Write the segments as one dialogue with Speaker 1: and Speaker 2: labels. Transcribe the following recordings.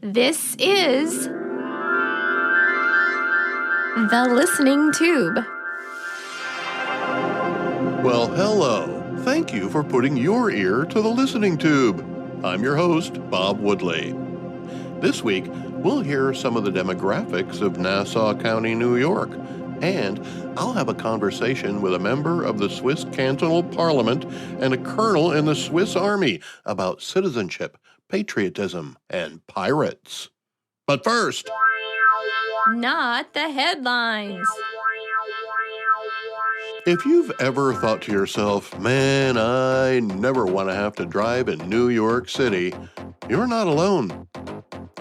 Speaker 1: This is the Listening Tube.
Speaker 2: Well, hello. Thank you for putting your ear to the Listening Tube. I'm your host, Bob Woodley. This week, we'll hear some of the demographics of Nassau County, New York, and I'll have a conversation with a member of the Swiss Cantonal Parliament and a colonel in the Swiss Army about citizenship, patriotism, and pirates. But first,
Speaker 1: Not the headlines.
Speaker 2: if you've ever thought to yourself, man, I never want to have to drive in New York City, you're not alone.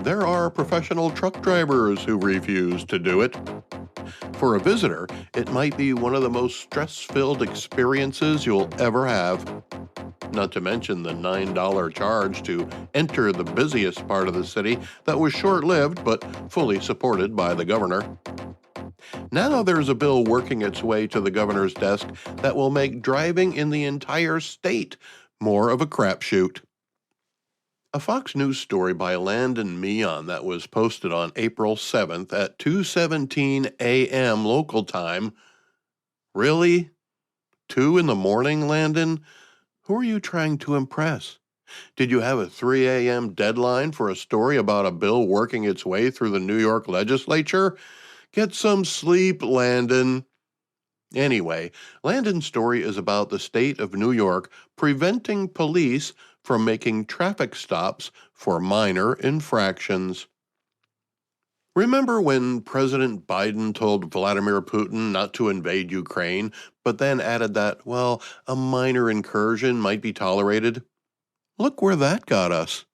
Speaker 2: There are professional truck drivers who refuse to do it. For a visitor, it might be one of the most stress-filled experiences you'll ever have. Not to mention the $9 charge to enter the busiest part of the city that was short-lived but fully supported by the governor. Now there's a bill working its way to the governor's desk that will make driving in the entire state more of a crapshoot. A Fox News story by Landon Meon that was posted on April 7th at 2:17 a.m. local time. Really? 2 in the morning, Landon? Who are you trying to impress? Did you have a 3 a.m. deadline for a story about a bill working its way through the New York legislature? Get some sleep, Landon. Anyway, Landon's story is about the state of New York preventing police from making traffic stops for minor infractions. Remember when President Biden told Vladimir Putin not to invade Ukraine, but then added that, well, a minor incursion might be tolerated? Look where that got us.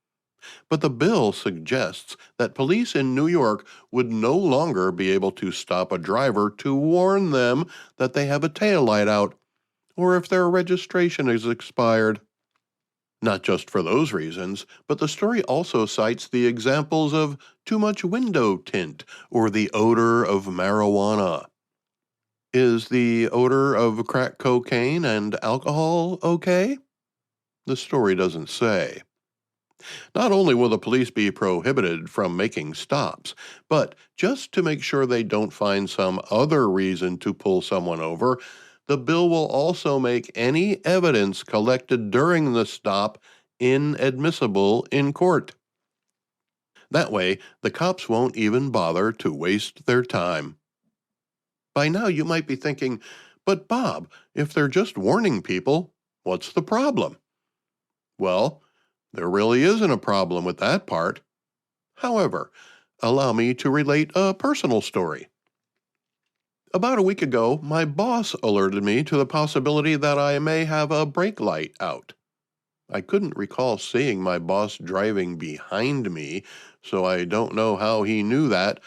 Speaker 2: But the bill suggests that police in New York would no longer be able to stop a driver to warn them that they have a taillight out, or if their registration is expired. Not just for those reasons, but the story also cites the examples of too much window tint or the odor of marijuana. Is the odor of crack cocaine and alcohol okay? The story doesn't say. Not only will the police be prohibited from making stops, but just to make sure they don't find some other reason to pull someone over, the bill will also make any evidence collected during the stop inadmissible in court. That way, the cops won't even bother to waste their time. By now you might be thinking, but Bob, if they're just warning people, what's the problem? Well, there really isn't a problem with that part. However, allow me to relate a personal story. About a week ago, my boss alerted me to the possibility that I may have a brake light out. I couldn't recall seeing my boss driving behind me, so I don't know how he knew that,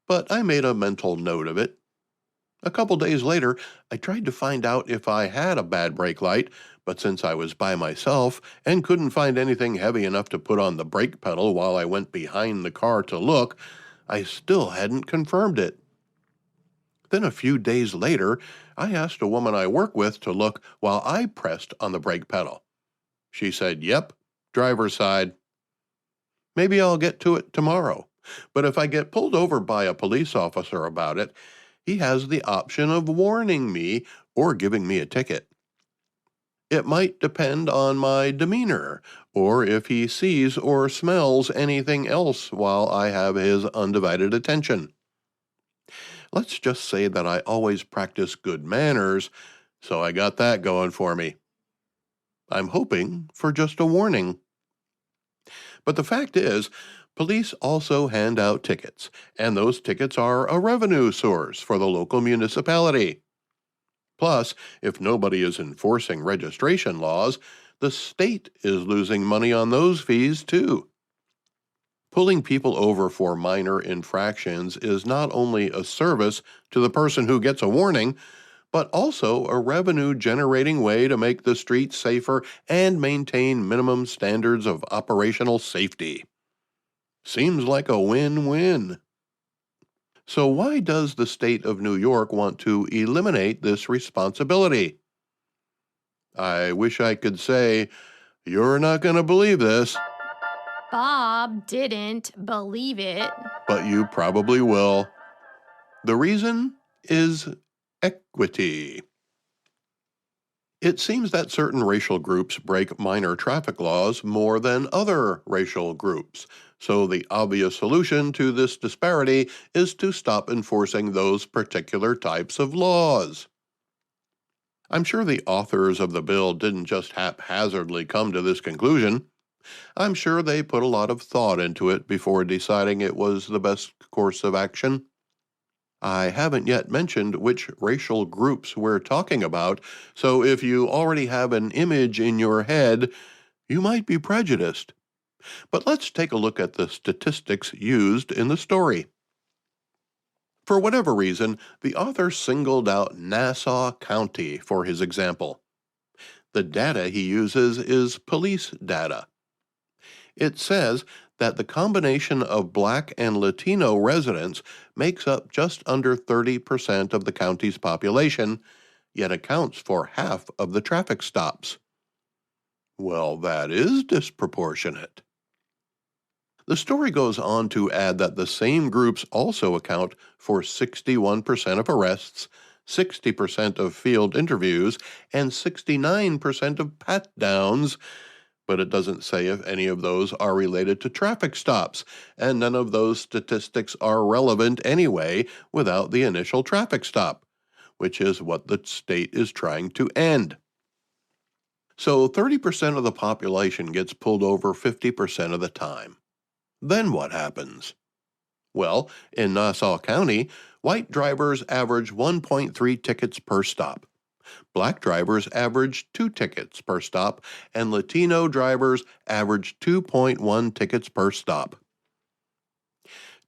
Speaker 2: but I made a mental note of it. A couple days later, I tried to find out if I had a bad brake light, but since I was by myself and couldn't find anything heavy enough to put on the brake pedal while I went behind the car to look, I still hadn't confirmed it. Then a few days later, I asked a woman I work with to look while I pressed on the brake pedal. She said, yep, driver's side. Maybe I'll get to it tomorrow, but if I get pulled over by a police officer about it, he has the option of warning me or giving me a ticket. It might depend on my demeanor, or if he sees or smells anything else while I have his undivided attention. Let's just say that I always practice good manners, so I got that going for me. I'm hoping for just a warning. But the fact is, police also hand out tickets, and those tickets are a revenue source for the local municipality. Plus, if nobody is enforcing registration laws, the state is losing money on those fees too. Pulling people over for minor infractions is not only a service to the person who gets a warning, but also a revenue-generating way to make the streets safer and maintain minimum standards of operational safety. Seems like a win-win. So why does the state of New York want to eliminate this responsibility? I wish I could say, you're not going to believe this.
Speaker 1: Bob didn't believe it.
Speaker 2: But you probably will. The reason is equity. It seems that certain racial groups break minor traffic laws more than other racial groups. So the obvious solution to this disparity is to stop enforcing those particular types of laws. I'm sure the authors of the bill didn't just haphazardly come to this conclusion. I'm sure they put a lot of thought into it before deciding it was the best course of action. I haven't yet mentioned which racial groups we're talking about, so if you already have an image in your head, you might be prejudiced. But let's take a look at the statistics used in the story. For whatever reason, the author singled out Nassau County for his example. The data he uses is police data. It says that the combination of Black and Latino residents makes up just under 30% of the county's population, yet accounts for half of the traffic stops. Well, that is disproportionate. The story goes on to add that the same groups also account for 61% of arrests, 60% of field interviews, and 69% of pat-downs, but it doesn't say if any of those are related to traffic stops, and none of those statistics are relevant anyway without the initial traffic stop, which is what the state is trying to end. So 30% of the population gets pulled over 50% of the time. Then what happens? Well, in Nassau County, white drivers average 1.3 tickets per stop. Black drivers average 2 tickets per stop, and Latino drivers average 2.1 tickets per stop.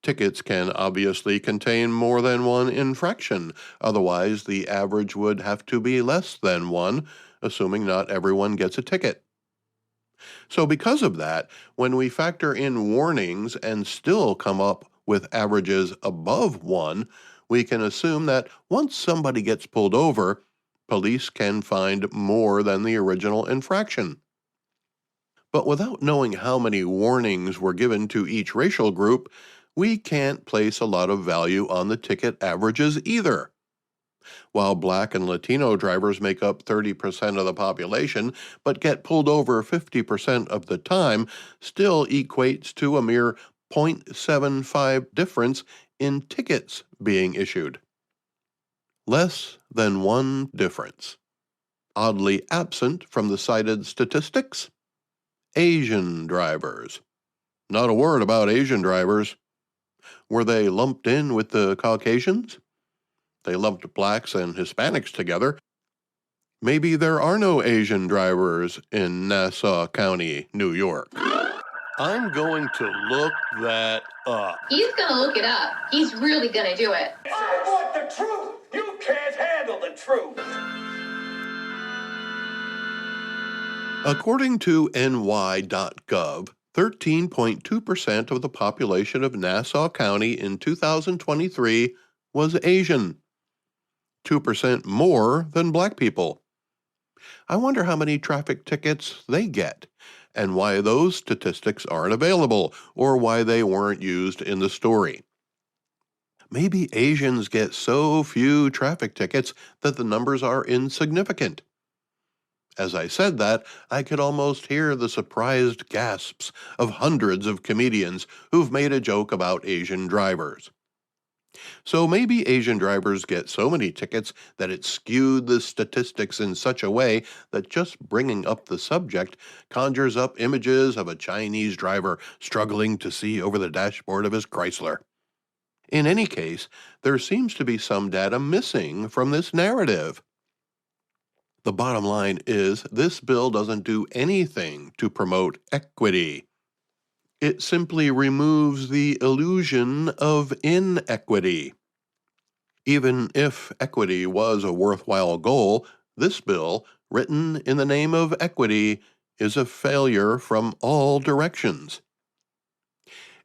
Speaker 2: Tickets can obviously contain more than one infraction, otherwise the average would have to be less than one, assuming not everyone gets a ticket. So because of that, when we factor in warnings and still come up with averages above 1, we can assume that once somebody gets pulled over, police can find more than the original infraction. But without knowing how many warnings were given to each racial group, we can't place a lot of value on the ticket averages either. While Black and Latino drivers make up 30% of the population, but get pulled over 50% of the time, still equates to a mere 0.75 difference in tickets being issued. Less than 1 difference. Oddly absent from the cited statistics? Asian drivers. Not a word about Asian drivers. Were they lumped in with the Caucasians? They lumped blacks and Hispanics together. Maybe there are no Asian drivers in Nassau County, New York. I'm going to look that up.
Speaker 1: He's gonna look it up. He's really gonna do it.
Speaker 3: I want the truth. You can't handle the truth.
Speaker 2: According to ny.gov, 13.2% of the population of Nassau County in 2023 was Asian. 2% more than black people. I wonder how many traffic tickets they get, and why those statistics aren't available, or why they weren't used in the story. Maybe Asians get so few traffic tickets that the numbers are insignificant. As I said that, I could almost hear the surprised gasps of hundreds of comedians who've made a joke about Asian drivers. So maybe Asian drivers get so many tickets that it skewed the statistics in such a way that just bringing up the subject conjures up images of a Chinese driver struggling to see over the dashboard of his Chrysler. In any case, there seems to be some data missing from this narrative. The bottom line is this bill doesn't do anything to promote equity. It simply removes the illusion of inequity. Even if equity was a worthwhile goal, this bill, written in the name of equity, is a failure from all directions.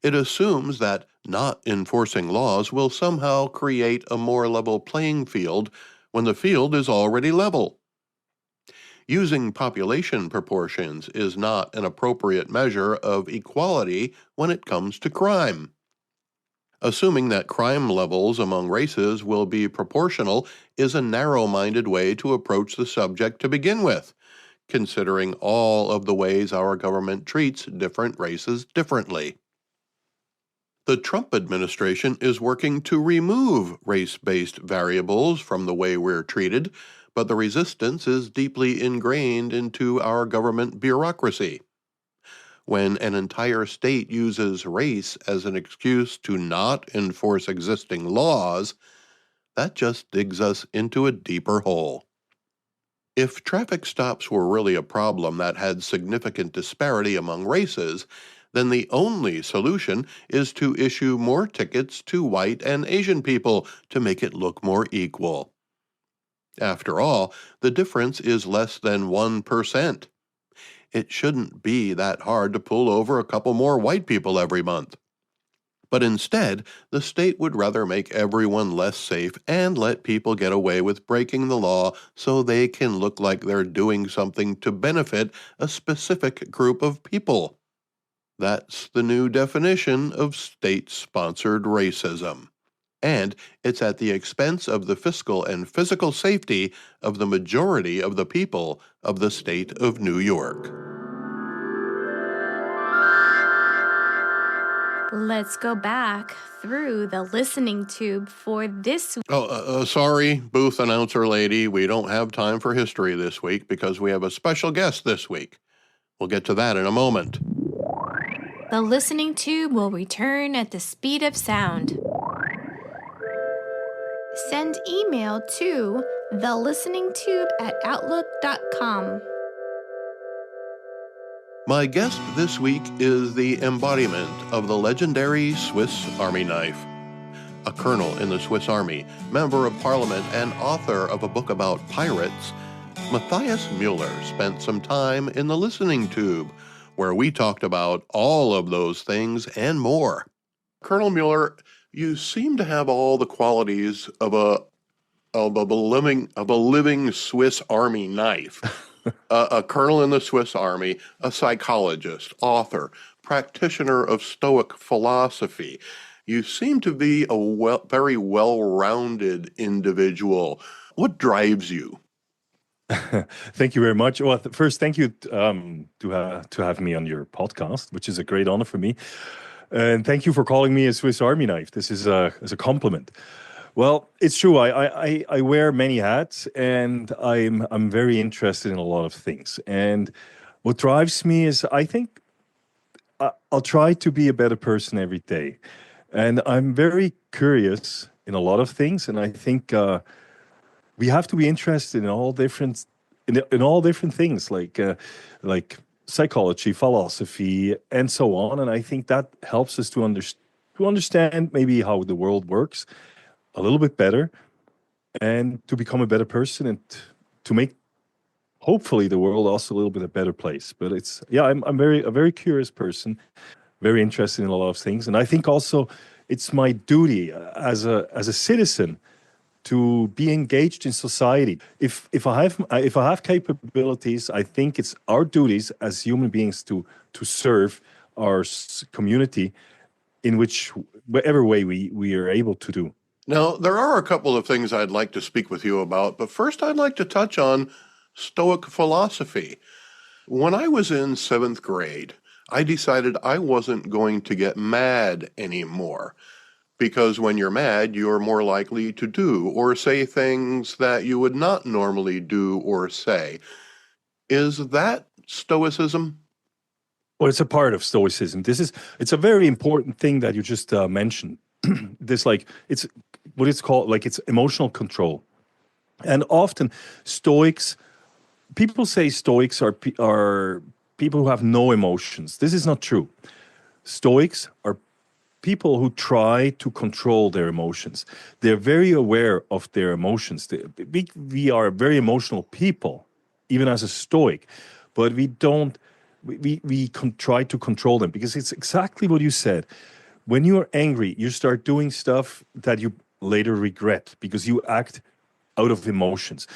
Speaker 2: It assumes that not enforcing laws will somehow create a more level playing field when the field is already level. Using population proportions is not an appropriate measure of equality when it comes to crime. Assuming that crime levels among races will be proportional is a narrow-minded way to approach the subject to begin with, considering all of the ways our government treats different races differently. The Trump administration is working to remove race-based variables from the way we're treated, but the resistance is deeply ingrained into our government bureaucracy. When an entire state uses race as an excuse to not enforce existing laws, that just digs us into a deeper hole. If traffic stops were really a problem that had significant disparity among races, then the only solution is to issue more tickets to white and Asian people to make it look more equal. After all, the difference is less than 1%. It shouldn't be that hard to pull over a couple more white people every month. But instead, the state would rather make everyone less safe and let people get away with breaking the law so they can look like they're doing something to benefit a specific group of people. That's the new definition of state-sponsored racism. And it's at the expense of the fiscal and physical safety of the majority of the people of the state of New York.
Speaker 1: Let's go back through the listening tube for this
Speaker 2: Sorry, booth announcer lady, we don't have time for history this week because we have a special guest this week. We'll get to that in a moment.
Speaker 1: The listening tube will return at the speed of sound. Send email to thelisteningtube@outlook.com.
Speaker 2: My guest this week is the embodiment of the legendary Swiss Army knife. A colonel in the Swiss Army, member of parliament, and author of a book about pirates, Mathias Mueller spent some time in the listening tube, where we talked about all of those things and more. Colonel Mueller, you seem to have all the qualities of a living Swiss Army knife. A colonel in the Swiss Army, a psychologist, author, practitioner of Stoic philosophy. You seem to be a very well-rounded individual. What drives you?
Speaker 4: Thank you very much. Well, first, thank you to have me on your podcast, which is a great honor for me. And thank you for calling me a Swiss Army knife. This is a compliment. Well, it's true. I wear many hats, and I'm very interested in a lot of things. And what drives me is I think I'll try to be a better person every day. And I'm very curious in a lot of things, and I think we have to be interested in all different things, like psychology, philosophy, and so on. And I think that helps us to understand maybe how the world works a little bit better, and to become a better person, and to make hopefully the world also a little bit a better place. But I'm a very curious person, very interested in a lot of things, and I think also it's my duty as a citizen to be engaged in society. If I have capabilities, I think it's our duties as human beings to serve our community in whatever way we are able to do.
Speaker 2: Now, there are a couple of things I'd like to speak with you about, but first I'd like to touch on Stoic philosophy. When I was in 7th grade, I decided I wasn't going to get mad anymore, because when you're mad, you're more likely to do or say things that you would not normally do or say. Is that Stoicism?
Speaker 4: Well, it's a part of Stoicism. It's a very important thing that you just mentioned. It's what it's called, it's emotional control. And often people say Stoics are people who have no emotions. This is not true. Stoics are people who try to control their emotions. They're very aware of their emotions. We are very emotional people, even as a Stoic, but we try to control them, because it's exactly what you said. When you are angry, you start doing stuff that you later regret because you act out of emotions.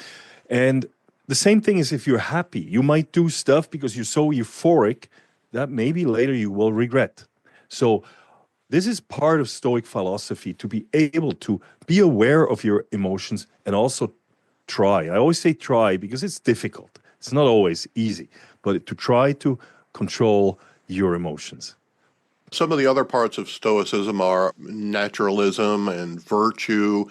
Speaker 4: And the same thing is if you're happy. You might do stuff because you're so euphoric that maybe later you will regret. So this is part of Stoic philosophy, to be able to be aware of your emotions and also try. I always say try because it's difficult. It's not always easy, but to try to control your emotions.
Speaker 2: Some of the other parts of Stoicism are naturalism and virtue.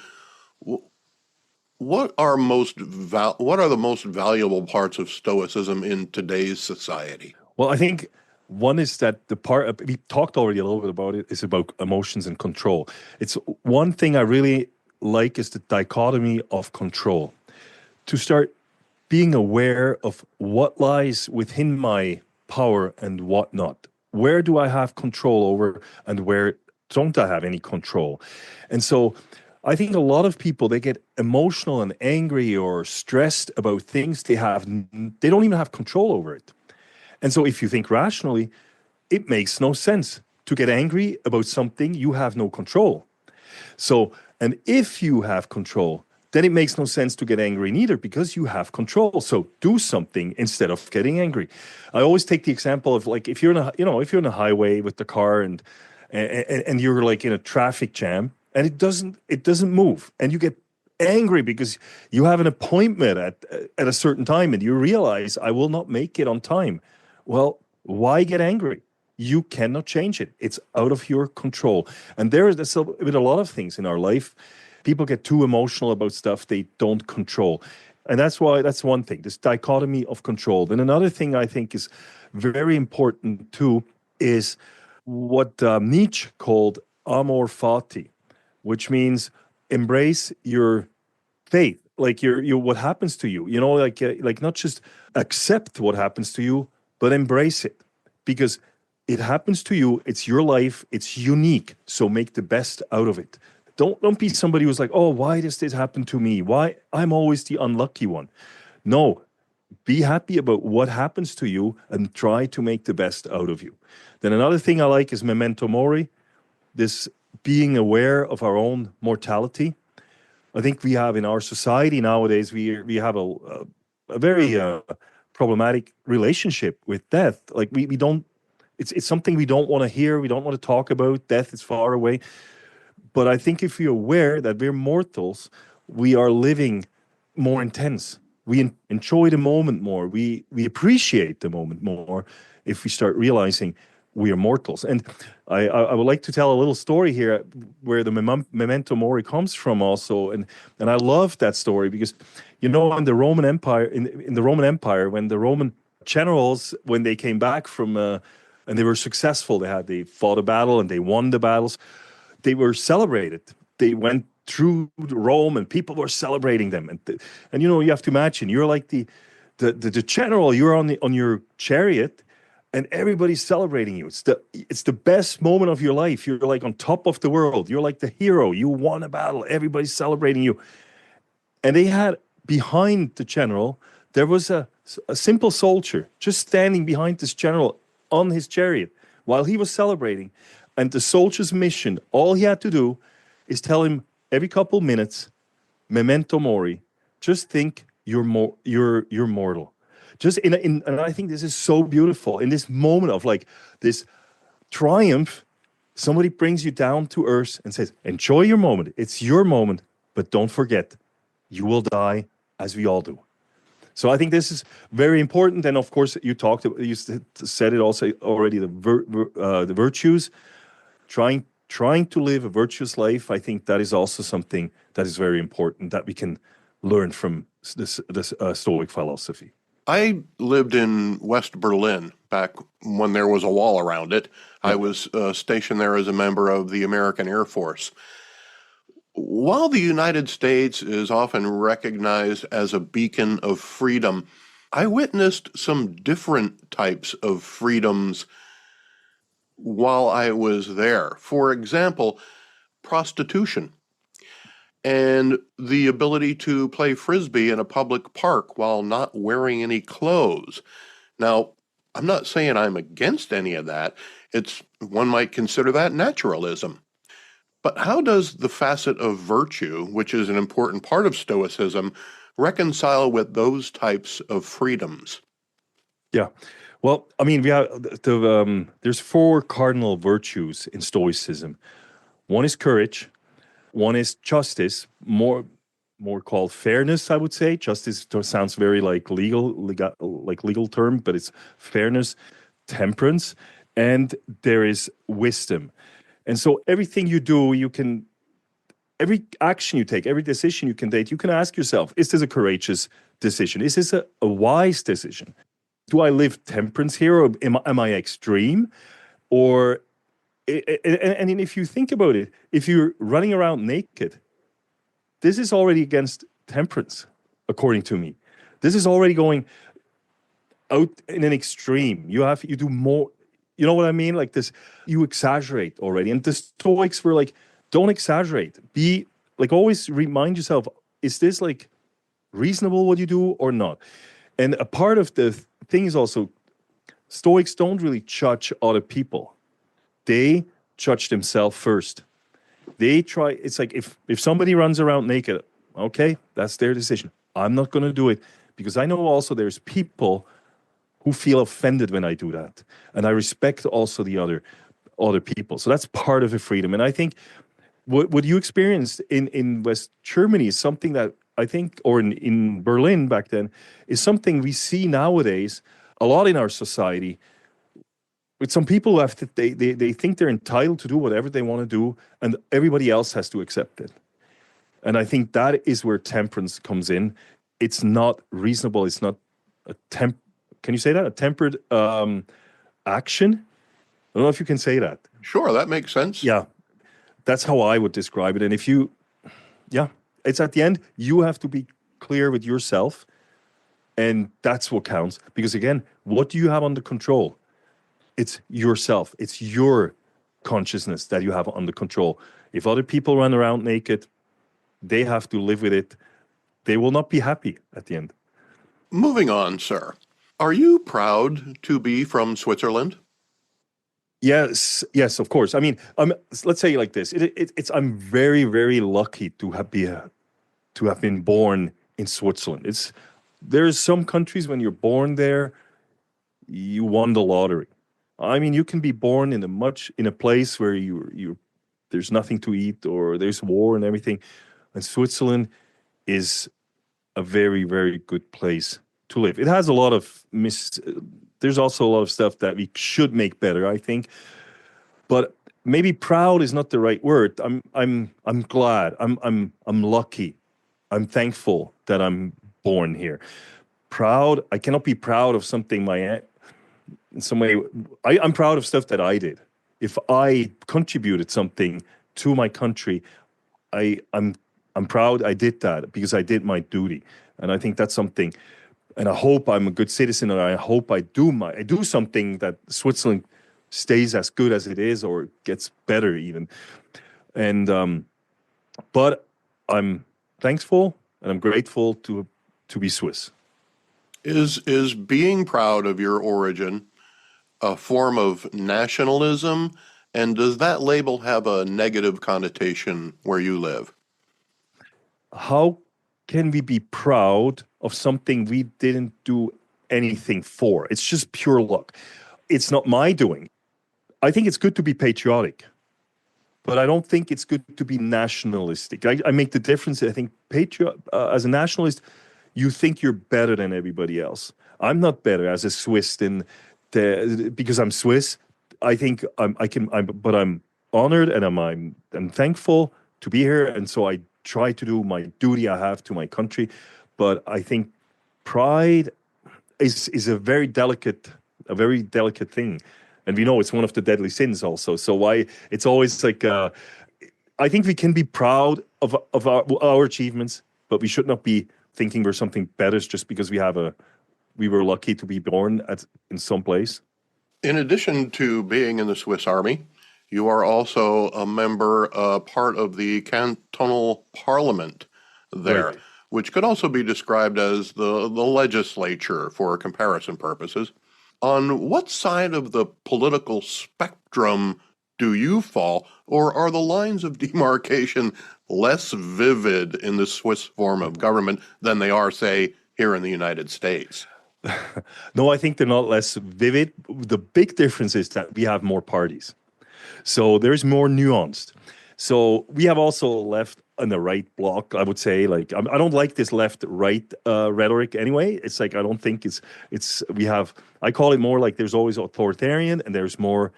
Speaker 2: What are what are the most valuable parts of Stoicism in today's society?
Speaker 4: Well, I think one is that the part we talked already a little bit about it is about emotions and control. It's one thing I really like is the dichotomy of control. To start being aware of what lies within my power and what not. Where do I have control over and where don't I have any control? And so I think a lot of people, they get emotional and angry or stressed about things they don't even have control over it. And so if you think rationally, it makes no sense to get angry about something you have no control. So, and if you have control, then it makes no sense to get angry neither because you have control. So do something instead of getting angry. I always take the example of like if you're if you're on a highway with the car and you're like in a traffic jam and it doesn't move and you get angry because you have an appointment at a certain time and you realize I will not make it on time. Well, why get angry? You cannot change it. It's out of your control. And there's with a lot of things in our life. People get too emotional about stuff they don't control. And that's one thing, this dichotomy of control. Then another thing I think is very important too is what Nietzsche called amor fati, which means embrace your faith, like your what happens to you. Like not just accept what happens to you, but embrace it because it happens to you. It's your life. It's unique. So make the best out of it. Don't be somebody who's like, oh, why does this happen to me? Why I'm always the unlucky one? No, be happy about what happens to you and try to make the best out of you. Then another thing I like is memento mori, this being aware of our own mortality. I think we have in our society nowadays, we have a very problematic relationship with death. Like we don't, it's something we don't want to hear. We don't want to talk about. Death is far away. But I think if we're aware that we're mortals, we are living more intense. We enjoy the moment more. We appreciate the moment more if we start realizing we are mortals. And I would like to tell a little story here where the memento mori comes from also. And I love that story because, in the Roman Empire, in the Roman Empire, when the Roman generals, when they came back from, and they were successful, they fought a battle and they won the battles, they were celebrated. They went through Rome and people were celebrating them. And you have to imagine, you're like the general, you're on your chariot and everybody's celebrating you. It's the best moment of your life. You're like on top of the world. You're like the hero. You won a battle. Everybody's celebrating you. And they had behind the general, there was a simple soldier just standing behind this general on his chariot while he was celebrating. And the soldier's mission, all he had to do is tell him every couple minutes, memento mori, just think you're mortal. Just and I think this is so beautiful. In this moment of like this triumph, somebody brings you down to earth and says, enjoy your moment. It's your moment, but don't forget, you will die as we all do. So I think this is very important. And of course, you said it also already, the virtues. Trying to live a virtuous life, I think that is also something that is very important that we can learn from this Stoic philosophy.
Speaker 2: I lived in West Berlin back when there was a wall around it. I was stationed there as a member of the American Air Force. While the United States is often recognized as a beacon of freedom, I witnessed some different types of freedoms while I was there. For example, prostitution and the ability to play frisbee in a public park while not wearing any clothes. Now, I'm not saying I'm against any of that. One might consider that naturalism. But how does the facet of virtue, which is an important part of Stoicism, reconcile with those types of freedoms?
Speaker 4: Yeah. Well, I mean, we have there's four cardinal virtues in Stoicism. One is courage. One is justice, more called fairness, I would say. Justice sounds very like legal term, but it's fairness, temperance, and there is wisdom. And so everything you do, every action you take, every decision you can take, you can ask yourself, is this a courageous decision? Is this a wise decision? Do I live temperance here, or am I extreme? Or and if you think about it, if you're running around naked, this is already against temperance, according to me. This is already going out in an extreme. You do more. You know what I mean? Like this, you exaggerate already. And the Stoics were like, don't exaggerate. Be like, always remind yourself, is this like reasonable what you do or not? And a part of the thing is also, Stoics don't really judge other people. They judge themselves first. They try, it's like if somebody runs around naked, okay, that's their decision. I'm not going to do it because I know also there's people who feel offended when I do that. And I respect also the other people. So that's part of the freedom. And I think what you experienced in West Germany is something that I think, or in Berlin back then, is something we see nowadays a lot in our society. With some people who have they think they're entitled to do whatever they want to do, and everybody else has to accept it. And I think that is where temperance comes in. It's not reasonable. It's not can you say that? A tempered action? I don't know if you can say that.
Speaker 2: Sure, that makes sense.
Speaker 4: Yeah, that's how I would describe it. And it's at the end, you have to be clear with yourself, and that's what counts. Because again, what do you have under control? It's yourself. It's your consciousness that you have under control. If other people run around naked, they have to live with it. They will not be happy at the end.
Speaker 2: Moving on, sir. Are you proud to be from Switzerland?
Speaker 4: Yes, of course. I mean, let's say it like this. I'm very, very lucky to have been born in Switzerland. There's some countries when you're born there, you won the lottery. I mean, you can be born in a place where there's nothing to eat or there's war and everything. And Switzerland is a very, very good place to live. It has a lot of there's also a lot of stuff that we should make better, I think. But maybe proud is not the right word. I'm glad. I'm lucky. I'm thankful that I'm born here. Proud, I cannot be proud of something in some way. I'm proud of stuff that I did. If I contributed something to my country, I'm proud I did that because I did my duty. And I think that's something. And I hope I'm a good citizen, and I hope I do something that Switzerland stays as good as it is or gets better even. And but I'm thankful and I'm grateful to be Swiss.
Speaker 2: Is being proud of your origin a form of nationalism? And does that label have a negative connotation where you live?
Speaker 4: How can we be proud of something we didn't do anything for? It's just pure luck. It's not my doing. I think it's good to be patriotic, but I don't think it's good to be nationalistic. I make the difference. I think as a nationalist, you think you're better than everybody else. I'm not better as a Swiss because I'm Swiss. I think but I'm honored and I'm thankful to be here, and so I try to do my duty I have to my country. But I think pride is a very delicate thing, and we know it's one of the deadly sins also. So why it's always like I think we can be proud of our achievements, but we should not be thinking we're something better just because we were lucky to be born in some place.
Speaker 2: In addition to being in the Swiss Army, you are also a member, part of the cantonal parliament there,
Speaker 4: Right.
Speaker 2: which could also be described as the legislature for comparison purposes. On what side of the political spectrum do you fall, or are the lines of demarcation less vivid in the Swiss form of government than they are, say, here in the United States?
Speaker 4: No, I think they're not less vivid. The big difference is that we have more parties. So there's more nuanced. So we have also left and the right block, I would say. Like I don't like this left-right rhetoric anyway. It's like I don't think it's we have. I call it more like there's always authoritarian and there's more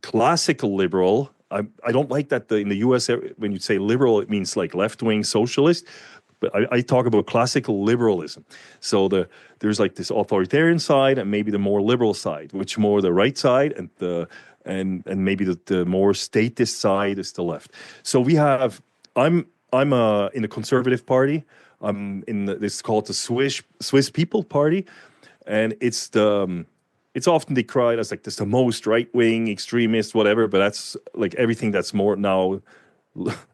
Speaker 4: classical liberal. I don't like that in the U.S. When you say liberal, it means like left-wing socialist. But I talk about classical liberalism. So there's like this authoritarian side and maybe the more liberal side, which more the right side and maybe the more statist side is the left. So we have I'm in the Conservative Party. I'm it's called the Swiss People Party, and it's often decried as like this the most right wing extremist whatever. But that's like everything that's more now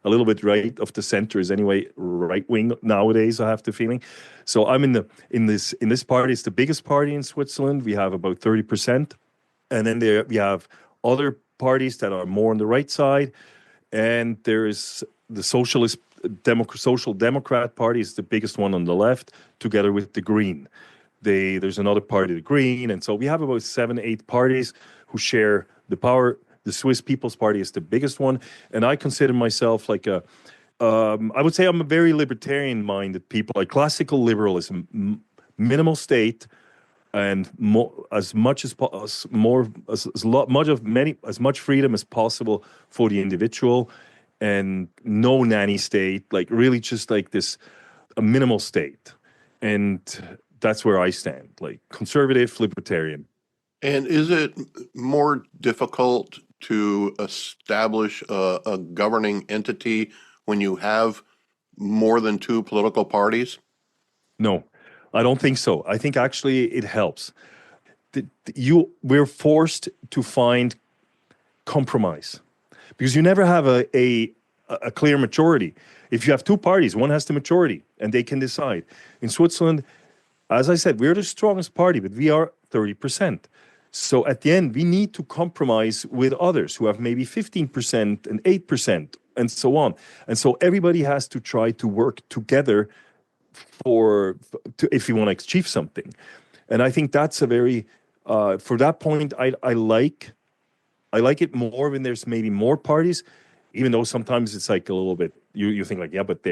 Speaker 4: a little bit right of the center is anyway right wing nowadays. I have the feeling. So I'm in this party. It's the biggest party in Switzerland. We have about 30%, and then we have other parties that are more on the right side, and there is the Social Democrat Party is the biggest one on the left, together with the Green. There's another party, the Green, and so we have about 7, 8 parties who share the power. The Swiss People's Party is the biggest one, and I consider myself like I would say I'm a very libertarian-minded people, like classical liberalism, minimal state, and more, as much as more as lot much of many as much freedom as possible for the individual, and no nanny state, like really just like this a minimal state, and that's where I stand, like conservative libertarian.
Speaker 2: And is it more difficult to establish a governing entity when you have more than two political parties?
Speaker 4: No, I don't think so. I think actually it helps. We're forced to find compromise because you never have a clear majority. If you have two parties, one has the majority and they can decide. In Switzerland, as I said, we're the strongest party, but we are 30%. So at the end, we need to compromise with others who have maybe 15% and 8% and so on. And so everybody has to try to work together if you want to achieve something. And I think that's a very for that point, I like it more when there's maybe more parties, even though sometimes it's like a little bit you think like, yeah, but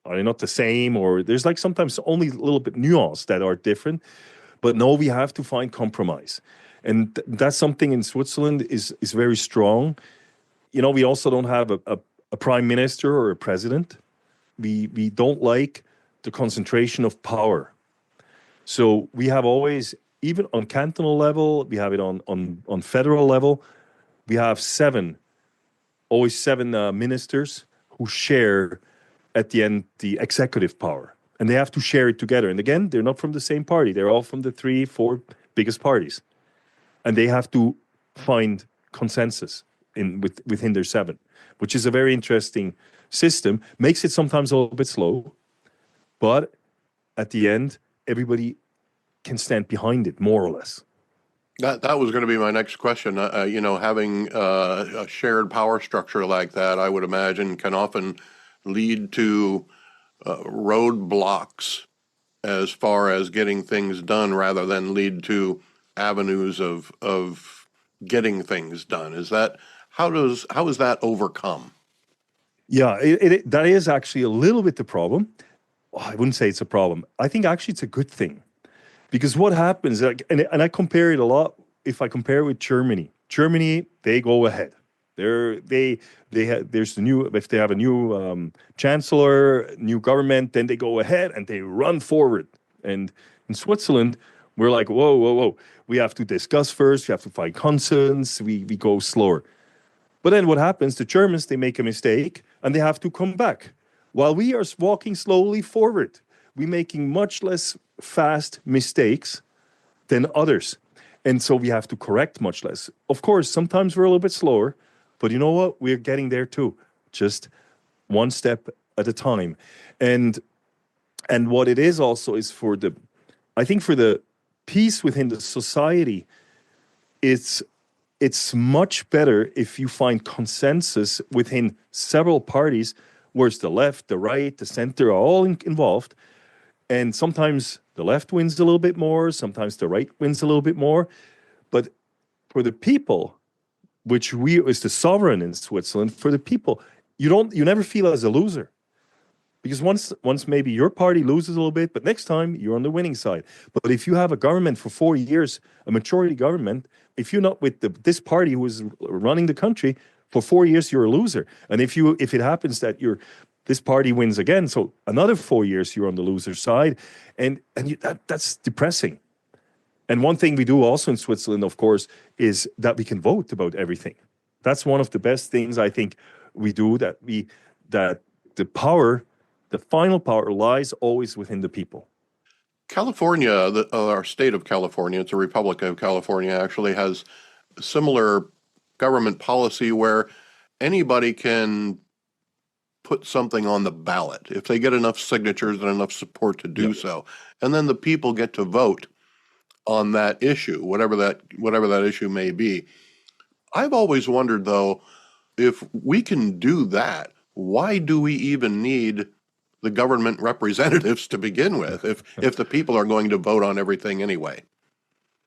Speaker 4: are they not the same? Or there's like sometimes only a little bit nuance that are different. But no, we have to find compromise. And that's something in Switzerland is very strong. You know, we also don't have a prime minister or a president. We don't like the concentration of power. So we have always, even on cantonal level, we have it on federal level, we have always seven ministers who share at the end the executive power. And they have to share it together. And again, they're not from the same party. They're all from the 3, 4 biggest parties. And they have to find consensus within their 7, which is a very interesting system. Makes it sometimes a little bit slow, but at the end, everybody can stand behind it, more or less.
Speaker 2: That was going to be my next question. Having a shared power structure like that, I would imagine, can often lead to roadblocks as far as getting things done, rather than lead to avenues of getting things done. How is that overcome?
Speaker 4: Yeah, that is actually a little bit the problem. I wouldn't say it's a problem. I think actually it's a good thing. Because what happens, like, and I compare it a lot. If I compare it with Germany, they go ahead. There's the new, if they have a new chancellor, new government, then they go ahead and they run forward. And in Switzerland, we're like, whoa. We have to discuss first. We have to find consensus. We go slower. But then what happens? The Germans, they make a mistake and they have to come back. While we are walking slowly forward, we're making much less fast mistakes than others. And so we have to correct much less. Of course, sometimes we're a little bit slower, but you know what? We're getting there too, just one step at a time. And what it is also is I think for the peace within the society, it's it's much better if you find consensus within several parties, where it's the left, the right, the center are all involved. And sometimes the left wins a little bit more, sometimes the right wins a little bit more. But for the people, which we is the sovereign in Switzerland, for the people, you never feel as a loser. Because once maybe your party loses a little bit, but next time you're on the winning side. But if you have a government for 4 years, a majority government, if you're not with this party who is running the country for 4 years, you're a loser. And if it happens that this party wins again, so another 4 years you're on the loser side, and that's depressing. And one thing we do also in Switzerland, of course, is that we can vote about everything. That's one of the best things I think we do. That the power. The final power lies always within the people.
Speaker 2: California, our state of California, it's a Republic of California, actually has similar government policy where anybody can put something on the ballot if they get enough signatures and enough support to do so. And then the people get to vote on that issue, whatever that issue may be. I've always wondered, though, if we can do that, why do we even need the government representatives to begin with, if the people are going to vote on everything anyway?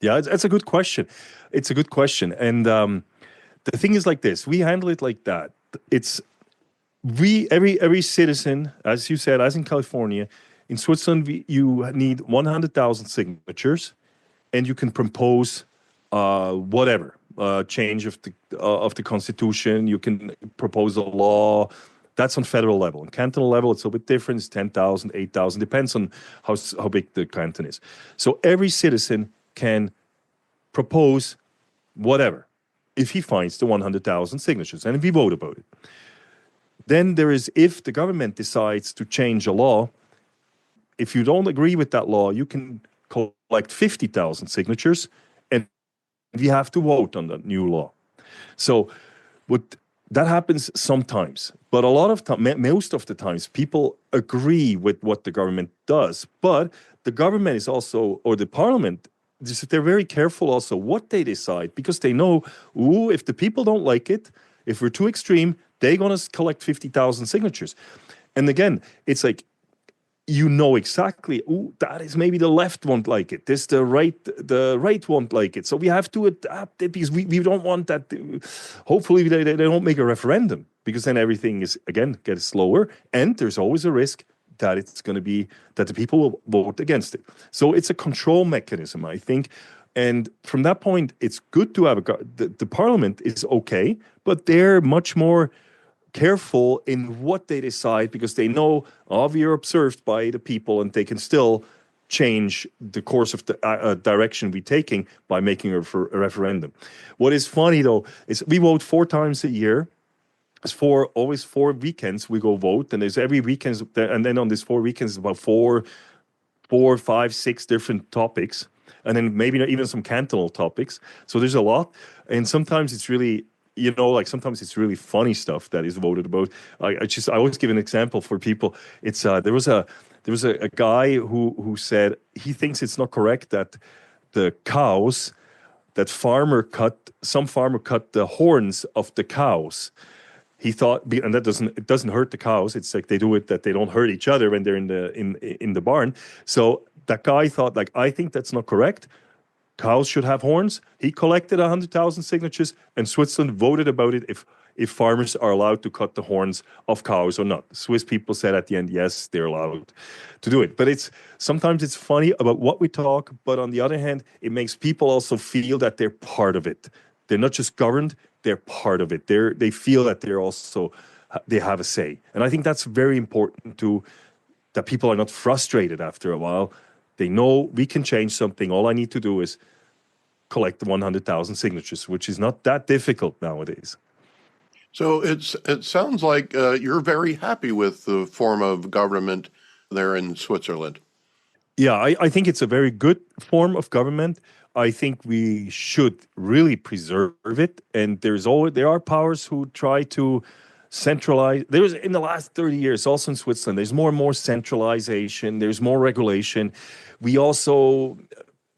Speaker 4: Yeah, it's a good question. It's a good question. And the thing is like this, we handle it like that. It's every citizen, as you said, as in California, in Switzerland, you need 100,000 signatures, and you can propose whatever change of the constitution. You can propose a law. That's on federal level. On cantonal level, it's a bit different. It's 10,000, 8,000, depends on how big the canton is. So every citizen can propose whatever if he finds the 100,000 signatures and if we vote about it. Then there is, if the government decides to change a law, if you don't agree with that law, you can collect 50,000 signatures and we have to vote on that new law. So that happens sometimes, but a lot of time, most of the times, people agree with what the government does. But the government is also, or the parliament, they're very careful also what they decide, because they know, if the people don't like it, if we're too extreme, they're going to collect 50,000 signatures. And again, it's like, exactly, that is maybe the left won't like it. The right won't like it. So we have to adapt it, because we don't want that. Hopefully they don't make a referendum, because then everything gets slower, and there's always a risk that it's going to be that the people will vote against it. So it's a control mechanism, I think. And from that point, it's good to have the parliament is okay, but they're much more careful in what they decide, because they know we are observed by the people, and they can still change the course of the direction we're taking by making a referendum. What is funny, though, is we vote 4 times a year. It's always 4 weekends we go vote, and there's every weekend, and then on these 4 weekends, about 4, 5, 6 different topics, and then maybe not even some cantonal topics. So there's a lot, and sometimes it's really, sometimes it's really funny stuff that is voted about. I always give an example for people. It's there was a guy who said he thinks it's not correct that the cows that some farmer cut the horns of the cows. He thought, and it doesn't hurt the cows. It's like they do it that they don't hurt each other when they're in the barn. So that guy thought, I think that's not correct. Cows should have horns. He collected 100,000 signatures, and Switzerland voted about it if farmers are allowed to cut the horns of cows or not. Swiss people said at the end, yes, they're allowed to do it. But sometimes it's funny about what we talk, but on the other hand, it makes people also feel that they're part of it. They're not just governed, they're part of it. They feel that they have a say. And I think that's very important that people are not frustrated after a while. They know we can change something. All I need to do is collect the 100,000 signatures, which is not that difficult nowadays.
Speaker 2: So it sounds like you're very happy with the form of government there in Switzerland.
Speaker 4: Yeah, I think it's a very good form of government. I think we should really preserve it. And there are powers who try to centralize. There's, in the last 30 years, also in Switzerland, there's more and more centralization. There's more regulation. We also,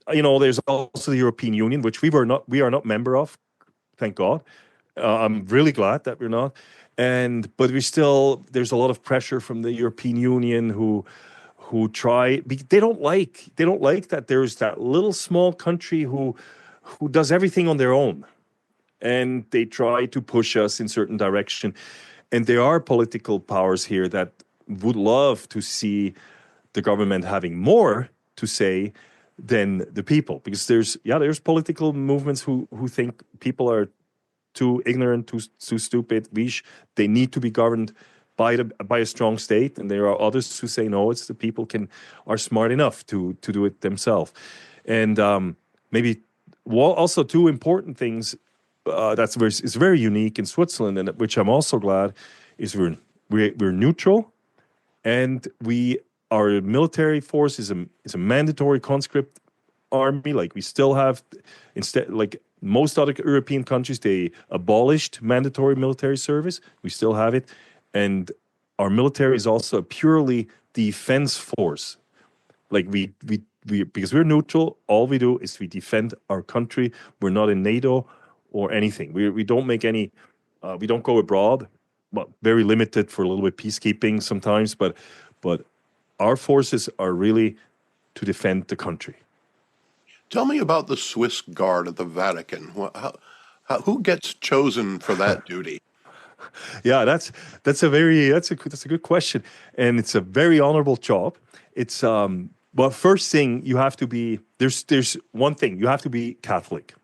Speaker 4: there's also the European Union, which we are not member of. thank God. I'm really glad that we're not. But there's a lot of pressure from the European Union they don't like that there's that little small country who does everything on their own, and they try to push us in certain direction. And there are political powers here that would love to see the government having more to say than the people, because there's political movements who think people are too ignorant, too stupid. They need to be governed by a strong state, and there are others who say no. It's the people are smart enough to do it themselves. And maybe also two important things is very unique in Switzerland, and which I'm also glad is we're neutral, and our military force is a mandatory conscript army. Like we still have, instead, like most other European countries, they abolished mandatory military service. We still have it, and our military is also a purely defense force. Like we because we're neutral, all we do is we defend our country. We're not in NATO or anything. We don't make any. We don't go abroad. Well, very limited for a little bit peacekeeping sometimes, but our forces are really to defend the country.
Speaker 2: Tell me about the Swiss Guard at the Vatican. Who gets chosen for that duty?
Speaker 4: Yeah, that's a good question, and it's a very honorable job. It's well, first thing you have to be there's one thing you have to be Catholic.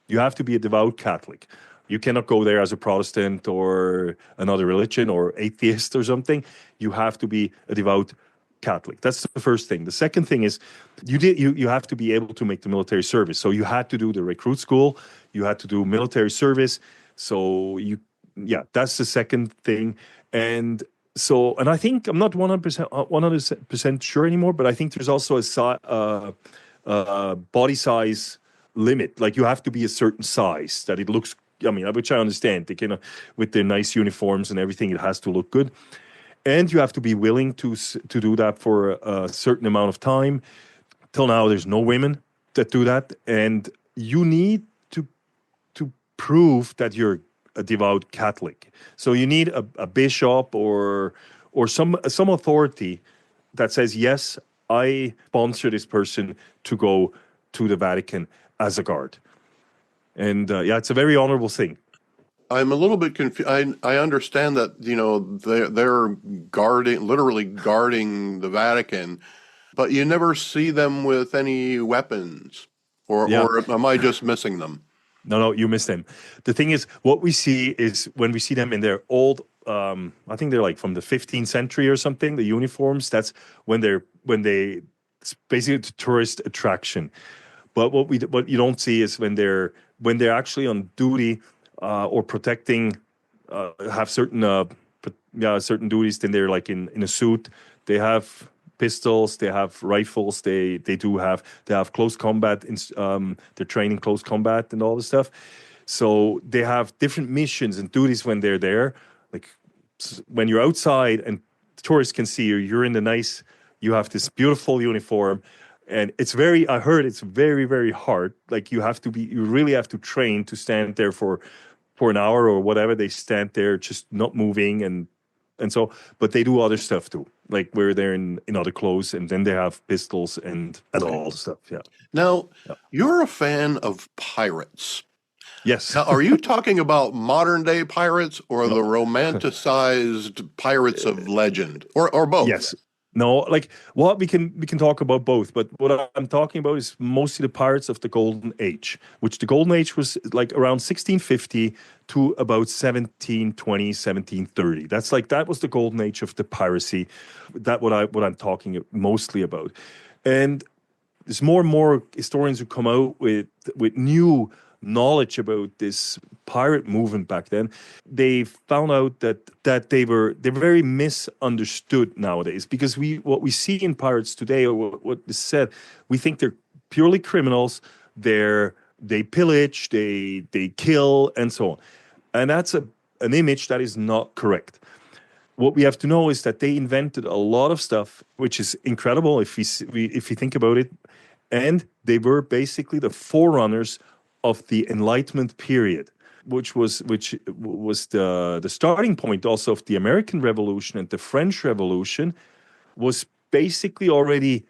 Speaker 4: You have to be a devout Catholic. You cannot go there as a Protestant or another religion or atheist or something. You have to be a devout Catholic. That's the first thing. The second thing is you have to be able to make the military service. So you had to do the recruit school. You had to do military service. So that's the second thing. And I think I'm not 100% sure anymore, but I think there's also a body size limit. Like you have to be a certain size that it looks. I mean, which I understand. They can, with their nice uniforms and everything, it has to look good. And you have to be willing to do that for a certain amount of time. Till now, there's no women that do that, and you need to prove that you're a devout Catholic. So you need a bishop or some authority that says, yes, I sponsor this person to go to the Vatican as a guard. And it's a very honorable thing.
Speaker 2: I'm a little bit confused. I understand that, they're literally guarding the Vatican, but you never see them with any weapons, or am I just missing them?
Speaker 4: No, you missed them. The thing is, what we see is when we see them in their old, I think they're like from the 15th century or something, the uniforms, that's when it's basically a tourist attraction. But what you don't see is when they're actually on duty or protecting, have certain duties. Then they're like in a suit. They have pistols. They have rifles. They have close combat. They're training close combat and all this stuff. So they have different missions and duties when they're there. Like when you're outside and tourists can see you, you're in the nice. You have this beautiful uniform. And I heard it's very, very hard. Like you really have to train to stand there for an hour or whatever. They stand there just not moving and so, but they do other stuff too. Like where they're in other clothes, and then they have pistols and all the stuff. Yeah.
Speaker 2: Now, you're a fan of pirates.
Speaker 4: Yes.
Speaker 2: Now, are you talking about modern day pirates or the romanticized pirates of legend, or both?
Speaker 4: Yes. No, like we can talk about both, but what I'm talking about is mostly the pirates of the Golden Age, which the Golden Age was like around 1650 to about 1720, 1730. That was the Golden Age of the piracy. That what I'm talking mostly about. And there's more and more historians who come out with new knowledge about this pirate movement back then. They found out that they're very misunderstood nowadays, because what we see in pirates today, or what is said, we think they're purely criminals. They pillage, they kill, and so on, and that's an image that is not correct. What we have to know is that they invented a lot of stuff, which is incredible if you think about it, and they were basically the forerunners of the Enlightenment period. which was the starting point also of the American Revolution and the French Revolution, was basically already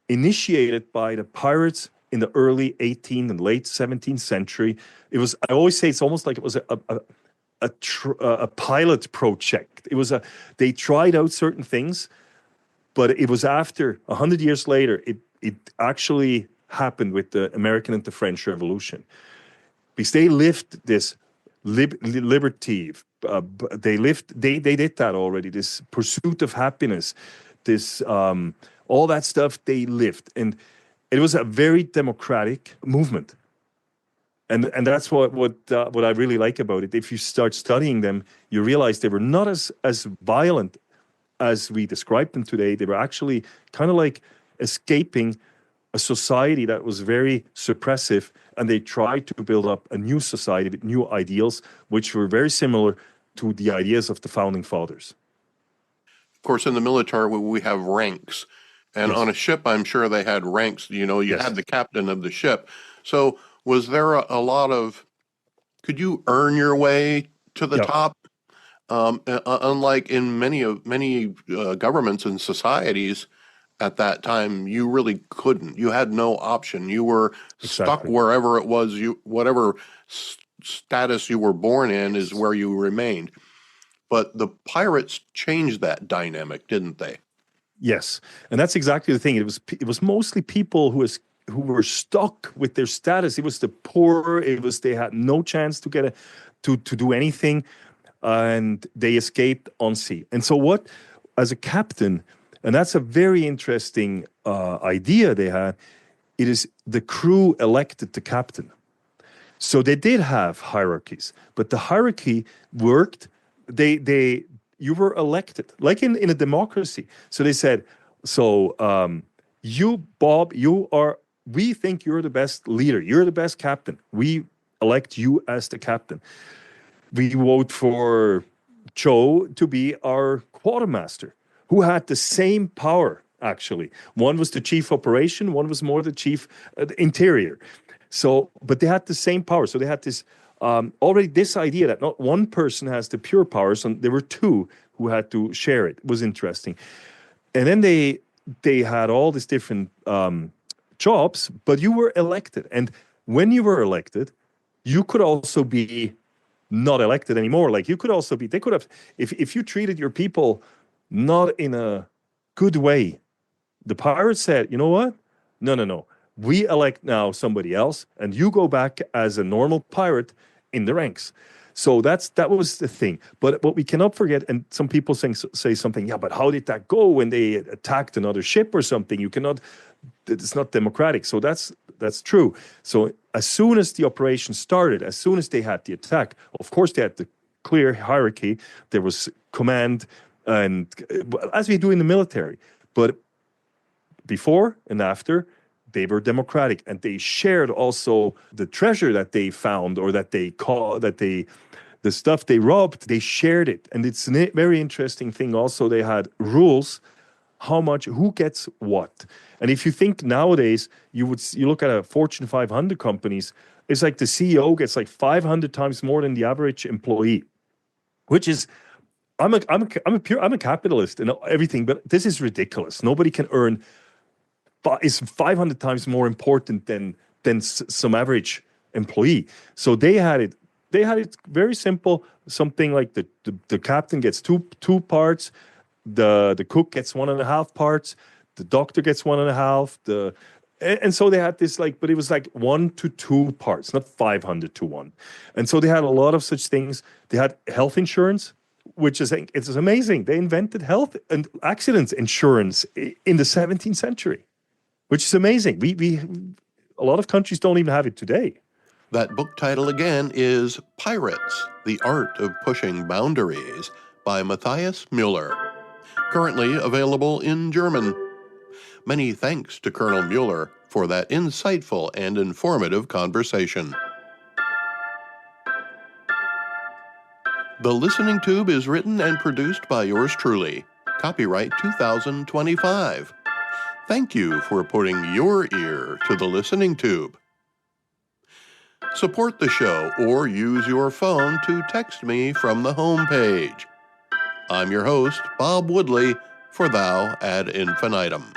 Speaker 4: initiated by the pirates in the early 18th and late 17th century. It was, I always say, it's almost like it was a pilot project. They tried out certain things, but it was after 100 years later, it actually happened with the American and the French Revolution, because they lived this liberty. They did that already. This pursuit of happiness, this all that stuff they lived, and it was a very democratic movement. And that's what I really like about it. If you start studying them, you realize they were not as violent as we describe them today. They were actually kind of like escaping a society that was very suppressive, and they tried to build up a new society with new ideals, which were very similar to the ideas of the founding fathers.
Speaker 2: Of course, in the military, we have ranks. And
Speaker 4: Yes.
Speaker 2: on a ship, I'm sure they had ranks. You
Speaker 4: Yes.
Speaker 2: had the captain of the ship. So was there a lot of, could you earn your way to the
Speaker 4: Yeah.
Speaker 2: top? Unlike in many governments and societies at that time, you really couldn't. You had no option. You were stuck
Speaker 4: Exactly.
Speaker 2: wherever it was. Whatever status you were born in is where you remained. But the pirates changed that dynamic, didn't they?
Speaker 4: Yes, and that's exactly the thing. It was mostly people who were stuck with their status. It was the poor. They had no chance to get to do anything, and they escaped on sea. And so what, as a captain, and that's a very interesting idea they had. It is the crew elected the captain. So they did have hierarchies, but the hierarchy worked. You were elected like in a democracy. So they said, you, Bob, we think you're the best leader. You're the best captain. We elect you as the captain. We vote for Joe to be our quartermaster, who had the same power, actually. One was the chief operation, one was more the chief interior. So, but they had the same power. So they had this already this idea that not one person has the pure powers, and there were two who had to share it. It was interesting. And then they had all these different jobs, but you were elected. And when you were elected, you could also be not elected anymore. Like you could also be, they could have, if you treated your people not in a good way, the pirates said, you know what? No. We elect now somebody else, and you go back as a normal pirate in the ranks. So that was the thing. But what we cannot forget, and some people say something, yeah, but how did that go when they attacked another ship or something? You cannot, it's not democratic. So that's true. So as soon as the operation started, as soon as they had the attack, of course they had the clear hierarchy. There was command, and as we do in the military. But before and after, they were democratic, and they shared also the treasure that they found, or that they call the stuff they robbed. They shared it, and it's a very interesting thing. Also, they had rules, who gets what. And if you think nowadays, you look at a Fortune 500 companies, it's like the CEO gets like 500 times more than the average employee, which is. I'm a capitalist and everything, but this is ridiculous. Nobody can earn. Is 500 times more important than some average employee. So they had it very simple. Something like the captain gets two parts, the cook gets 1.5 parts, the doctor gets 1.5. And so they had this but it was like 1 to 2 parts, not 500 to 1. And so they had a lot of such things. They had health insurance, which it's amazing. They invented health and accidents insurance in the 17th century. Which is amazing. We a lot of countries don't even have it today.
Speaker 2: That book title again is Pirates, The Art of Pushing Boundaries by Mathias Mueller. Currently available in German. Many thanks to Colonel Mueller for that insightful and informative conversation. The Listening Tube is written and produced by yours truly. Copyright 2025. Thank you for putting your ear to the Listening Tube. Support the show or use your phone to text me from the homepage. I'm your host, Bob Woodley, for Thou Ad Infinitum.